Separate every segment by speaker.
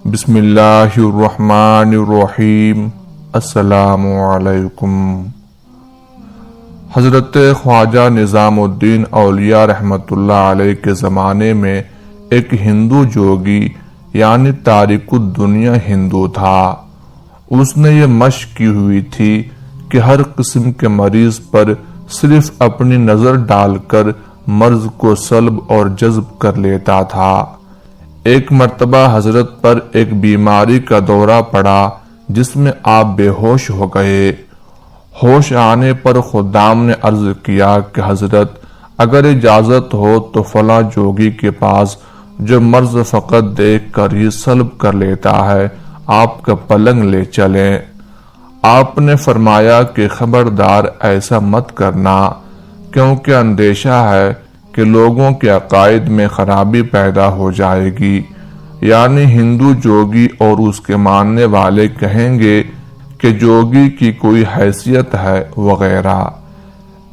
Speaker 1: بسم اللہ الرحمن الرحیم۔ السلام علیکم۔ حضرت خواجہ نظام الدین اولیاء رحمۃ اللہ علیہ کے زمانے میں ایک ہندو جوگی یعنی تارک الدنیا ہندو تھا۔ اس نے یہ مشق کی ہوئی تھی کہ ہر قسم کے مریض پر صرف اپنی نظر ڈال کر مرض کو سلب اور جذب کر لیتا تھا۔ ایک مرتبہ حضرت پر ایک بیماری کا دورہ پڑا جس میں آپ بے ہوش ہو گئے۔ ہوش آنے پر خدام نے عرض کیا کہ حضرت اگر اجازت ہو تو فلاں جوگی کے پاس جو مرض فقط دیکھ کر ہی سلب کر لیتا ہے آپ کا پلنگ لے چلیں۔ آپ نے فرمایا کہ خبردار ایسا مت کرنا، کیونکہ اندیشہ ہے کہ لوگوں کے عقائد میں خرابی پیدا ہو جائے گی، یعنی ہندو جوگی اور اس کے ماننے والے کہیں گے کہ جوگی کی کوئی حیثیت ہے وغیرہ۔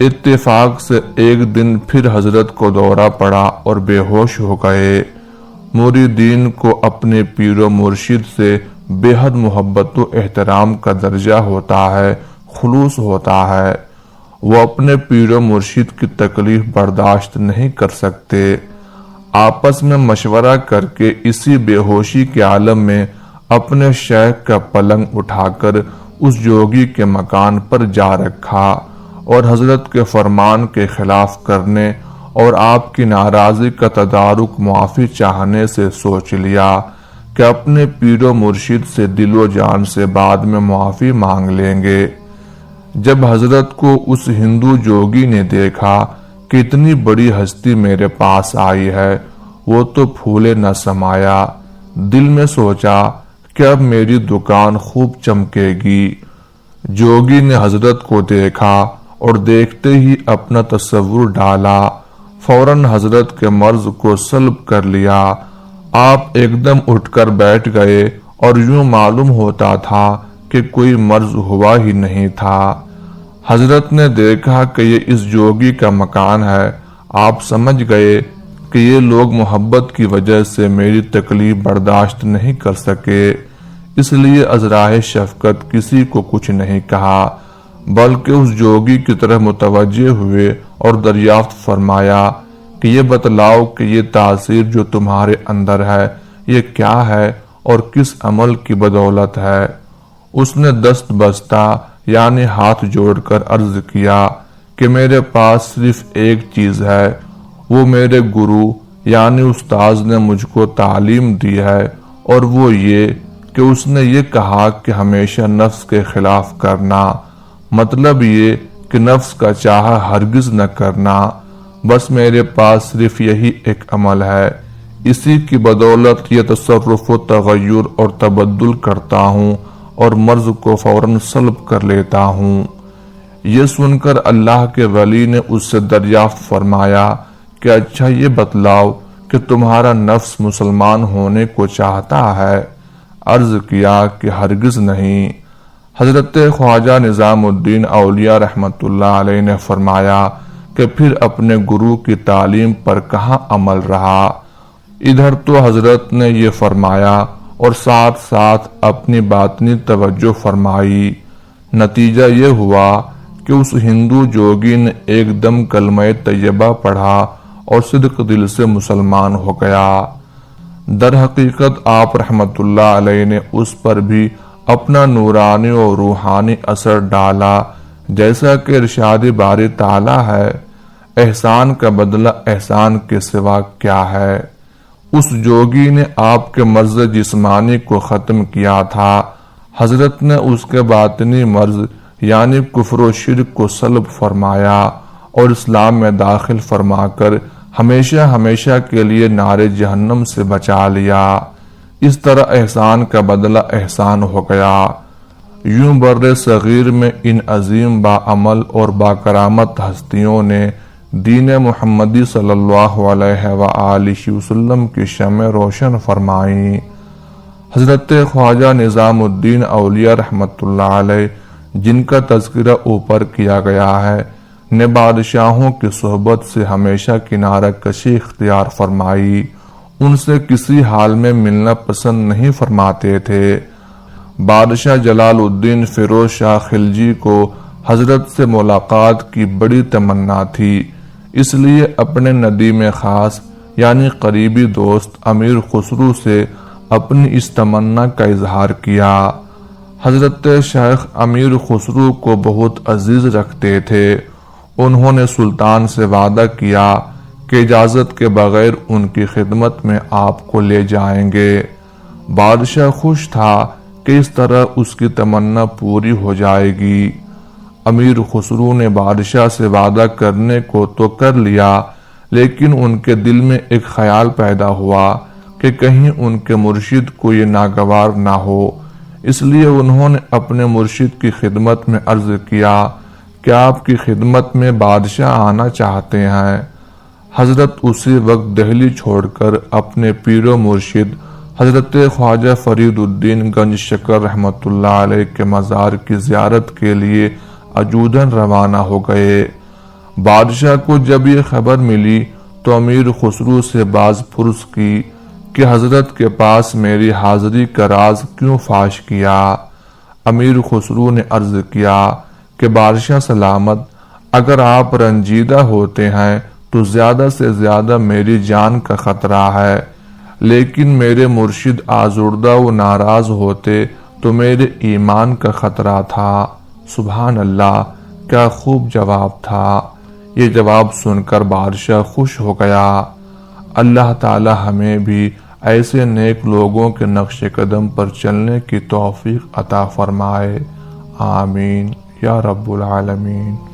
Speaker 1: اتفاق سے ایک دن پھر حضرت کو دورہ پڑا اور بے ہوش ہو گئے۔ مریدین کو اپنے پیر و مرشد سے بے حد محبت و احترام کا درجہ ہوتا ہے، خلوص ہوتا ہے۔ وہ اپنے پیر و مرشد کی تکلیف برداشت نہیں کر سکتے۔ آپس میں مشورہ کر کے اسی بے ہوشی کے عالم میں اپنے شیخ کا پلنگ اٹھا کر اس جوگی کے مکان پر جا رکھا اور حضرت کے فرمان کے خلاف کرنے اور آپ کی ناراضی کا تدارک معافی چاہنے سے سوچ لیا کہ اپنے پیر و مرشد سے دل و جان سے بعد میں معافی مانگ لیں گے۔ جب حضرت کو اس ہندو جوگی نے دیکھا کہ اتنی بڑی ہستی میرے پاس آئی ہے، وہ تو پھولے نہ سمایا۔ دل میں سوچا کہ اب میری دکان خوب چمکے گی۔ جوگی نے حضرت کو دیکھا اور دیکھتے ہی اپنا تصور ڈالا، فوراً حضرت کے مرض کو سلب کر لیا۔ آپ ایک دم اٹھ کر بیٹھ گئے اور یوں معلوم ہوتا تھا کہ کوئی مرض ہوا ہی نہیں تھا۔ حضرت نے دیکھا کہ یہ اس جوگی کا مکان ہے۔ آپ سمجھ گئے کہ یہ لوگ محبت کی وجہ سے میری تکلیف برداشت نہیں کر سکے، اس لیے ازراہ شفقت کسی کو کچھ نہیں کہا، بلکہ اس جوگی کی طرف متوجہ ہوئے اور دریافت فرمایا کہ یہ بتلاؤ کہ یہ تاثیر جو تمہارے اندر ہے یہ کیا ہے اور کس عمل کی بدولت ہے؟ اس نے دست بستہ یعنی ہاتھ جوڑ کر عرض کیا کہ میرے پاس صرف ایک چیز ہے، وہ میرے گرو یعنی استاذ نے مجھ کو تعلیم دی ہے، اور وہ یہ کہ اس نے یہ کہا کہ ہمیشہ نفس کے خلاف کرنا، مطلب یہ کہ نفس کا چاہا ہرگز نہ کرنا۔ بس میرے پاس صرف یہی ایک عمل ہے، اسی کی بدولت یہ تصرف و تغیر اور تبدل کرتا ہوں اور مرض کو فوراً سلب کر لیتا ہوں۔ یہ سن کر اللہ کے ولی نے اس سے دریافت فرمایا کہ اچھا یہ بتلاؤ کہ تمہارا نفس مسلمان ہونے کو چاہتا ہے؟ عرض کیا کہ ہرگز نہیں۔ حضرت خواجہ نظام الدین اولیاء رحمۃ اللہ علیہ نے فرمایا کہ پھر اپنے گرو کی تعلیم پر کہاں عمل رہا؟ ادھر تو حضرت نے یہ فرمایا اور ساتھ ساتھ اپنی باطنی توجہ فرمائی۔ نتیجہ یہ ہوا کہ اس ہندو جوگی نے ایک دم کلمہ طیبہ پڑھا اور صدق دل سے مسلمان ہو گیا۔ در حقیقت آپ رحمت اللہ علیہ نے اس پر بھی اپنا نورانی اور روحانی اثر ڈالا، جیسا کہ ارشاد باری تعالی ہے، احسان کا بدلہ احسان کے سوا کیا ہے۔ اس جوگی نے آپ کے مرض جسمانی کو ختم کیا تھا، حضرت نے اس کے باطنی مرض یعنی کفر و شرک کو سلب فرمایا اور اسلام میں داخل فرما کر ہمیشہ ہمیشہ کے لیے نار جہنم سے بچا لیا۔ اس طرح احسان کا بدلہ احسان ہو گیا۔ یوں بر صغیر میں ان عظیم باعمل اور باکرامت ہستیوں نے دین محمدی صلی اللہ علیہ وآلہ وسلم کی شمع روشن فرمائیں۔ حضرت خواجہ نظام الدین اولیاء رحمۃ اللہ علیہ جن کا تذکرہ اوپر کیا گیا ہے نے بادشاہوں کی صحبت سے ہمیشہ کنارہ کشی اختیار فرمائی، ان سے کسی حال میں ملنا پسند نہیں فرماتے تھے۔ بادشاہ جلال الدین فیروز شاہ خلجی کو حضرت سے ملاقات کی بڑی تمنا تھی، اس لیے اپنے ندیم خاص یعنی قریبی دوست امیر خسرو سے اپنی اس تمنا کا اظہار کیا۔ حضرت شیخ امیر خسرو کو بہت عزیز رکھتے تھے۔ انہوں نے سلطان سے وعدہ کیا کہ اجازت کے بغیر ان کی خدمت میں آپ کو لے جائیں گے۔ بادشاہ خوش تھا کہ اس طرح اس کی تمنا پوری ہو جائے گی۔ امیر خسرو نے بادشاہ سے وعدہ کرنے کو تو کر لیا، لیکن ان کے دل میں ایک خیال پیدا ہوا کہ کہیں ان کے مرشد کو یہ ناگوار نہ ہو، اس لیے انہوں نے اپنے مرشد کی خدمت میں عرض کیا کہ آپ کی خدمت میں بادشاہ آنا چاہتے ہیں۔ حضرت اسی وقت دہلی چھوڑ کر اپنے پیر و مرشد حضرت خواجہ فرید الدین گنج شکر رحمت اللہ علیہ کے مزار کی زیارت کے لیے اجودھن روانہ ہو گئے۔ بادشاہ کو جب یہ خبر ملی تو امیر خسرو سے باز پرس کی کہ حضرت کے پاس میری حاضری کا راز کیوں فاش کیا؟ امیر خسرو نے عرض کیا کہ بادشاہ سلامت، اگر آپ رنجیدہ ہوتے ہیں تو زیادہ سے زیادہ میری جان کا خطرہ ہے، لیکن میرے مرشد آزردہ و ناراض ہوتے تو میرے ایمان کا خطرہ تھا۔ سبحان اللہ، کیا خوب جواب تھا۔ یہ جواب سن کر بادشاہ خوش ہو گیا۔ اللہ تعالی ہمیں بھی ایسے نیک لوگوں کے نقش قدم پر چلنے کی توفیق عطا فرمائے، آمین یا رب العالمین۔